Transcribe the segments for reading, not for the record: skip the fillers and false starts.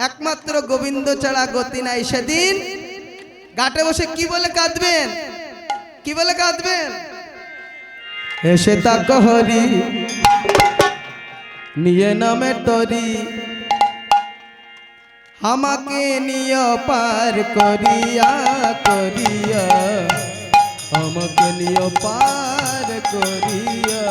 একমাত্র গোবিন্দ ছাড়া গতি নাই। সেদিন ঘাটে বসে কি বলে কাঁদবেন, কি বলে কাঁদবেন? এসে তাক হরি নিয়ে নামে তরি, আমাকে নিয়ে পার করিয়া করিয়া, আমাকে নিয়ে পার করিয়া।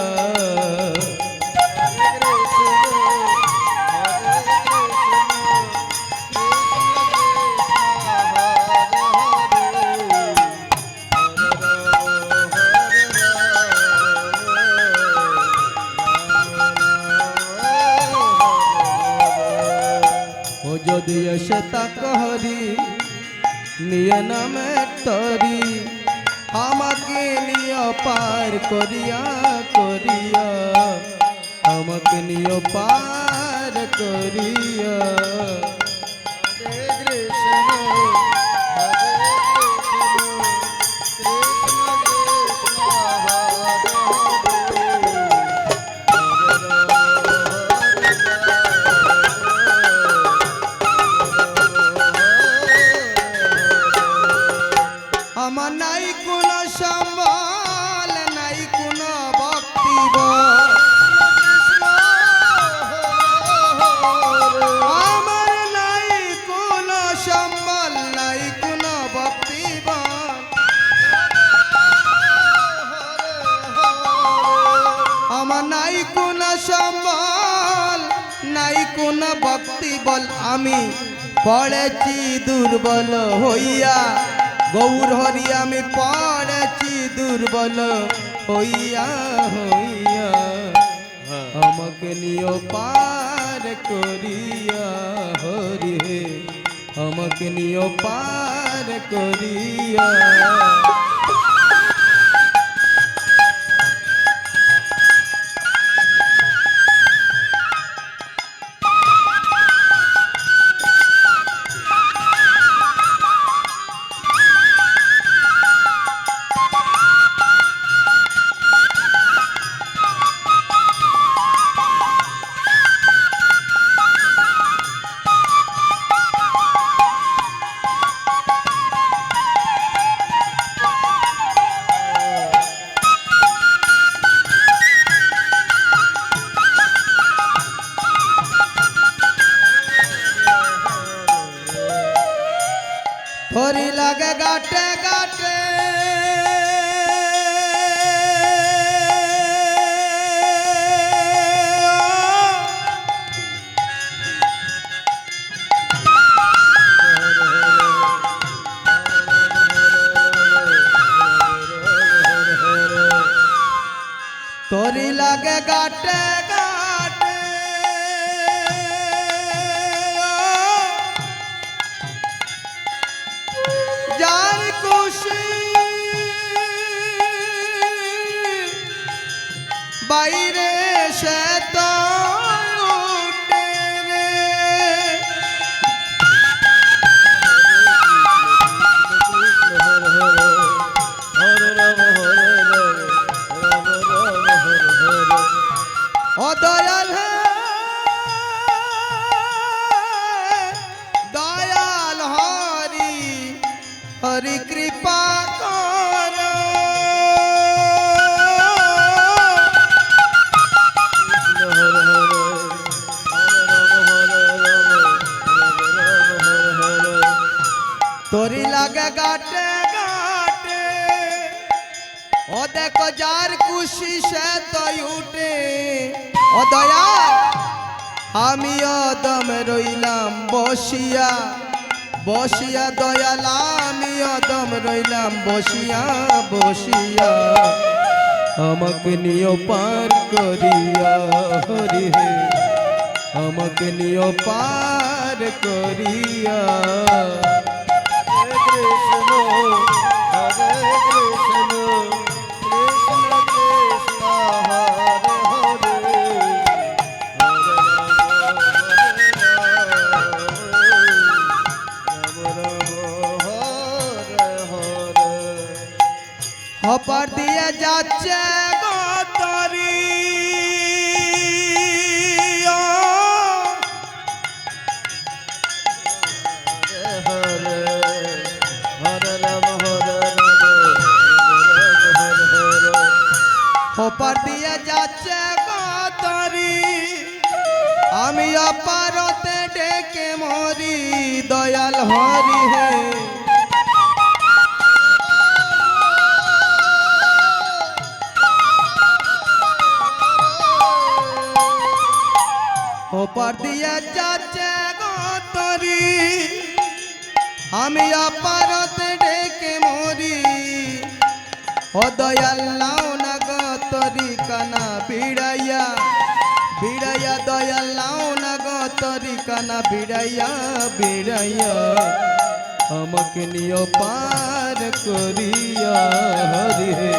যদি এসে তাক হরি নিয়ে নামে তরি, আমাকে নিয়ে পার করিয়া করিয়া, আমাকে নিয়ে পার করিয়া। আমার নাই কোনো সম্বল, নাই কোনো ভক্তি বল, আমার নাই কোনো সম্বল, নাই কোনো ভক্তি বল, আমার নাই কোনো সম্বল, নাই কোনো ভক্তি বল। আমি পড়েছি দুর্বল হইয়া, গৌর হরি আমি পড়েছি দুর্বল হইয়া হইয়া, আমাকে নিয়ে পার করিয়া হরি হে, আমাকে নিয়ে পার করিয়া। হরি লাগে গাটে গাটে, তোরি লাগে গাটে গাটে, যার খুশি বাইরে সে তো উঠে রে, ও দয়াল হে দয়াল হরি, হরি কৃপা কর, তোরি লাগে গাটে গাটে, ও দেখো যার খুশি সে তো উঠে। ও দয়াল আমি অদম রইলাম বসিয়া বসিয়া, দয়াল আমি অদম রইলাম বসিয়া বসিয়া, আমাকে নিয়ে পার করিয়া হরি হে, আমাকে নিয়ে পার করিয়া। কৃষ্ণ হরে কৃষ্ণ, কৃষ্ণ কৃষ্ণ হরে হরে, হপার দিয়ে যাচ্ছে গতরি, অপারতে ডেকে মরি দয়াল হরি হে ওপার দিয়ে যাচ্ছে গো তরি আমি অপারতে ডেকে মরি ও দয়াল নাও না গো তরি কানা বিড়াইয়া বিড়াইয়া দয়াল নাও না গো তরি কানা বিড়াইয়া বিড়াইয়া আমাকে নিও পার করিয়া হরি হে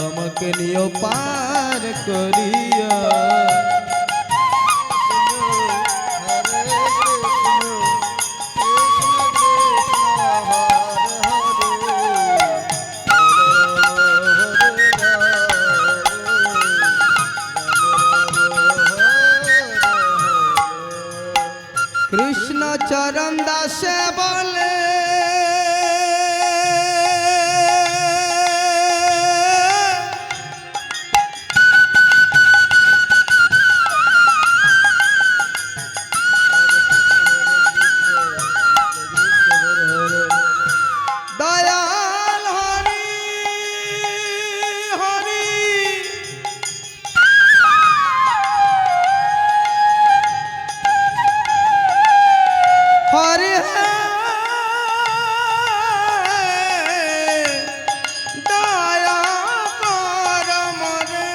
আমাকে নিও পার করিয়া কৃষ্ণ চরণ দাসে বলে দয়াল হরি হরি হরে দয়া কর মরে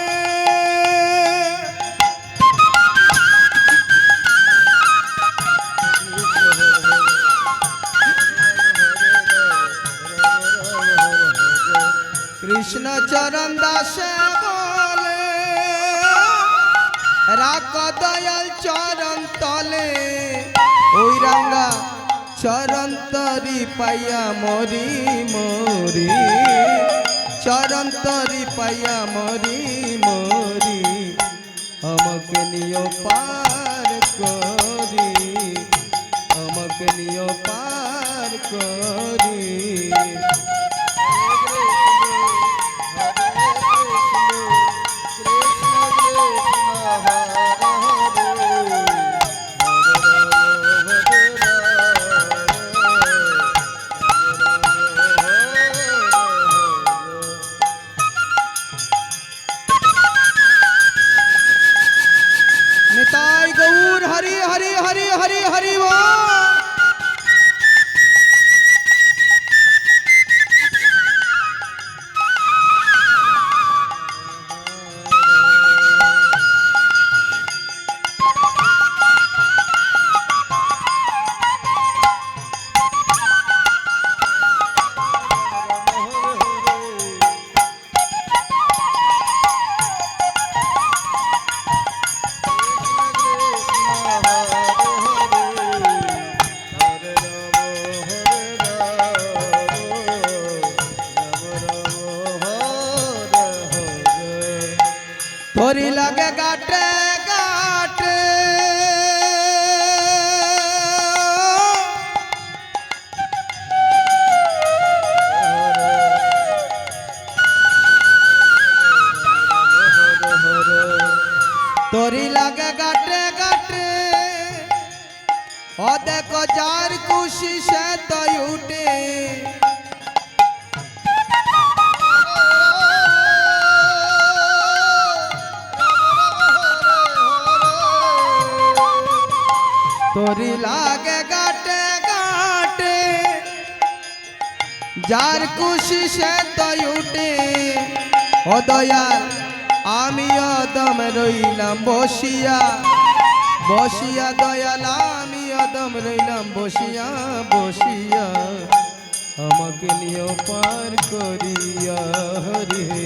কৃষ্ণ চরণ দাসে বলে রাখ দয়াল চরণ তলে ওই রাঙ্গা চরণ তরি পাইয়া মরি মরি চরণ তরি পাইয়া মরি মরি আমাকে নিও পার করি আমাকে নিও পার করি निताई गौर हरि हरि हरि हरि हरि वो थोड़ी लगे गाटे गाटे तोरी लगे गाटे गाटे ओ देखो जार खुशी से तो उठे तोरी लागे गाटे गाटे जार खुशी से तो उठे ओ दयाल आमी अदम रइलाम बसिया बसिया दयाल आमी अदम रइलाम बसिया बसिया আমাকে নিও পার করিয়া হরি হে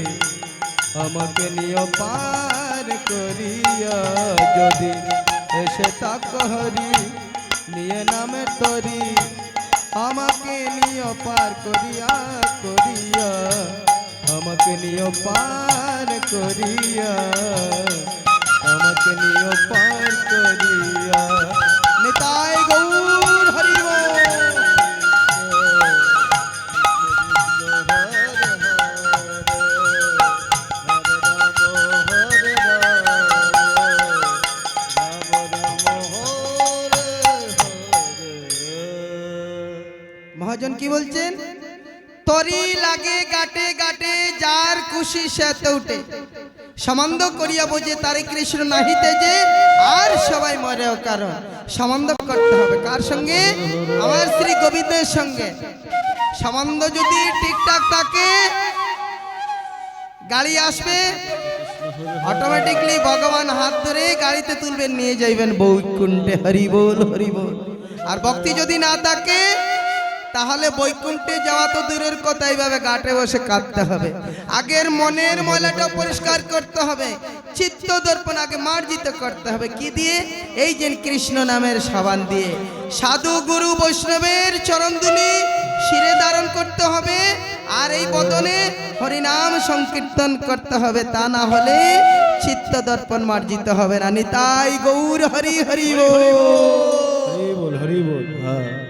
আমাকে নিও পার করিয়া যদি এসে তাক হরি নিয়ে নামে তরি আমাকে নিও পার করিয়া করিয়া আমাকে নিও পার করিয়া আমাকে নিও পার করিয়া নিতাই গৌর হরি বল মহাজন কি বলছেন? তরি লাগে গাটে গাটে যার খুশি সে উঠে, সম্বন্ধ করিয়া বোঝে তারে কৃষ্ণ নাহিতে যে, আর সবাই মরেও কারণ সম্বন্ধ করতে হবে কার সঙ্গে? আমার শ্রী গোবিন্দের সঙ্গে। সম্বন্ধ যদি ঠিকঠাক থাকে, গাড়ি আসবে অটোমেটিকলি ভগবান হাত ধরে গাড়িতে তুলবেন, নিয়ে যাইবেন বৈকুণ্ঠে। হরি বল হরি বল। আর ভক্তি যদি না থাকে তাহলে বৈকুণ্ঠে যাওয়া তো দূরের কথা, এইভাবে ঘাটে বসে কাঁদতে হবে। আগের মনের ময়লাটা পরিষ্কার করতে হবে, চিত্ত দর্পণ আগে মার্জিত করতে হবে। কি দিয়ে? এই যে কৃষ্ণ নামের সাবান দিয়ে। সাধু গুরু বৈষ্ণবের চরণধুলি শিরে ধারণ করতে হবে, আর এই বদনে হরিনাম সংকীর্তন করতে হবে। তা না হলে চিত্ত দর্পণ মার্জিত হবে না। নিতাই গৌর হরি হরি বল। হরি বল হরি বল। হ্যাঁ।